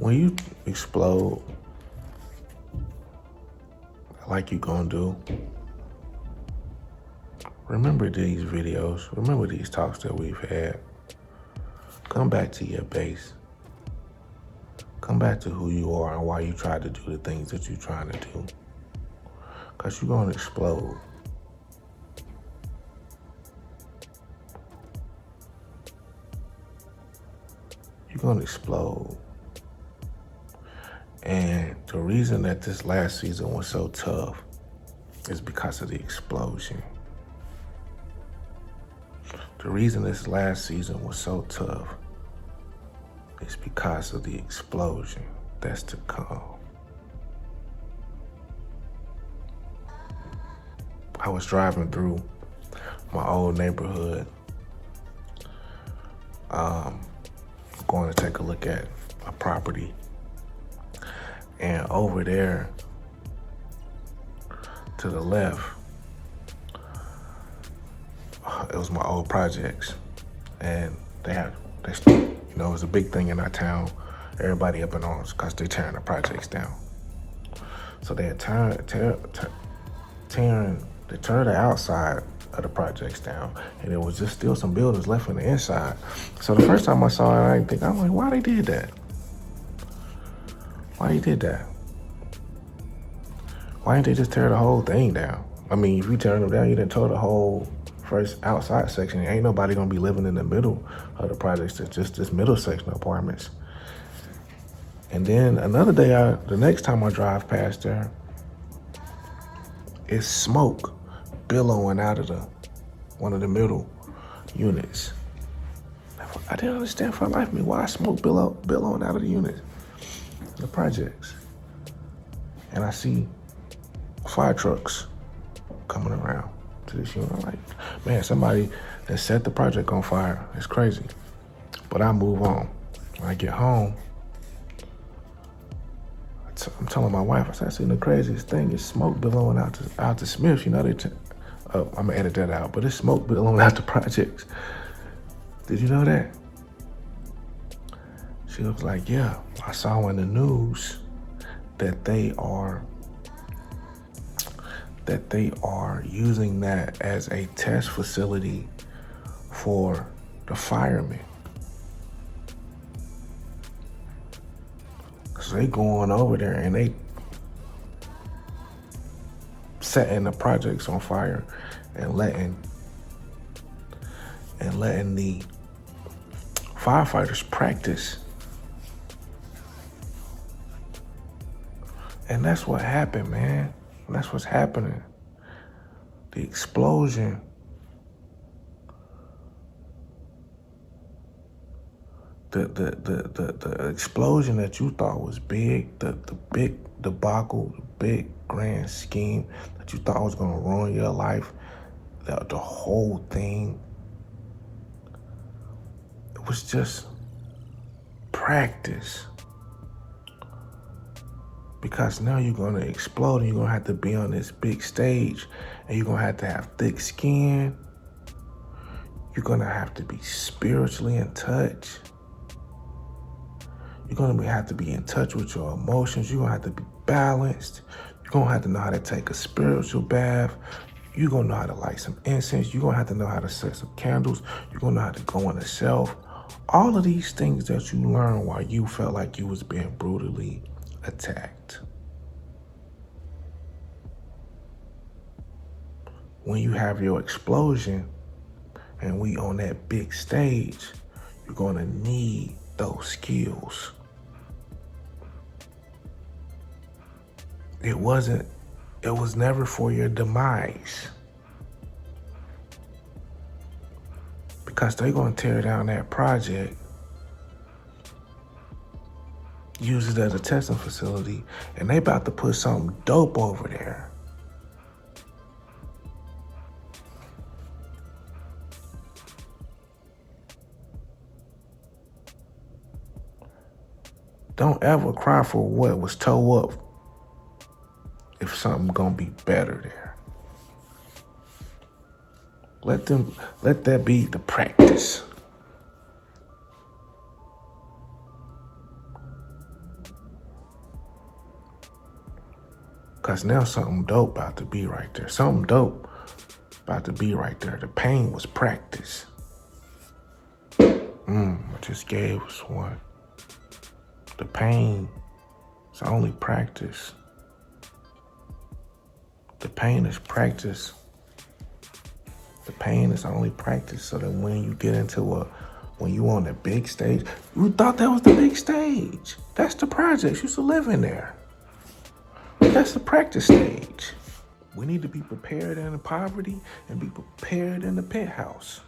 When you explode like you gonna do, remember these videos, remember these talks that we've had. Come back to your base. Come back to who you are and why you tried to do the things that you're trying to do. Because you're going to explode. You're going to explode. And the reason that this last season was so tough is because of the explosion. The reason this last season was so tough is because of the explosion that's to come. I was driving through my old neighborhood, going to take a look at a property. And over there to the left, it was my old projects. And it was a big thing in our town. Everybody up in arms because they're tearing the projects down. So they had they turned the outside of the projects down, and there was just still some buildings left on the inside. So the first time I saw it, I didn't think, I'm like, why they did that? Why they did that? Why didn't they just tear the whole thing down? I mean, if you tear them down, you didn't tear the whole first outside section. Ain't nobody gonna be living in the middle of the projects. It's just this middle section of apartments. And then another day, the next time I drive past there, it's smoke billowing out of one of the middle units. I didn't understand for the life of me why smoke billowing out of the units, the projects. And I see fire trucks coming around to this unit. I'm like, man, somebody that set the project on fire. It's crazy. But I move on. When I get home, I'm telling my wife, I said, I seen the craziest thing is smoke billowing out to Smith. You know, I'm gonna edit that out, but it's smoke billowing out the projects. Did you know that? She was like, yeah, I saw in the news that they are using that as a test facility for the firemen. So they going over there and they setting the projects on fire and letting the firefighters practice. And that's what happened, man. That's what's happening. The explosion. The explosion that you thought was big, the big debacle, the big grand scheme that you thought was gonna ruin your life, the whole thing, it was just practice. Because now you're gonna explode and you're gonna have to be on this big stage and you're gonna have thick skin. You're gonna have to be spiritually in touch. You're gonna have to be in touch with your emotions. You're gonna have to be balanced. You're gonna have to know how to take a spiritual bath. You're gonna know how to light some incense. You're gonna have to know how to set some candles. You're gonna know how to go on the self. All of these things that you learned while you felt like you was being brutally attacked. When you have your explosion and we on that big stage, you're gonna need those skills. It was never for your demise. Because they're gonna tear down that project, use it as a testing facility, and they about to put something dope over there. Don't ever cry for what was tore up if something gonna be better there. Let that be the practice. Cause now something dope about to be right there. Something dope about to be right there. The pain was practice. I just gave us one. The pain is only practice. The pain is practice. The pain is only practice so that when you get into when you on the big stage, you thought that was the big stage. That's the projects. You used to live in there. That's the practice stage. We need to be prepared in the poverty and be prepared in the penthouse.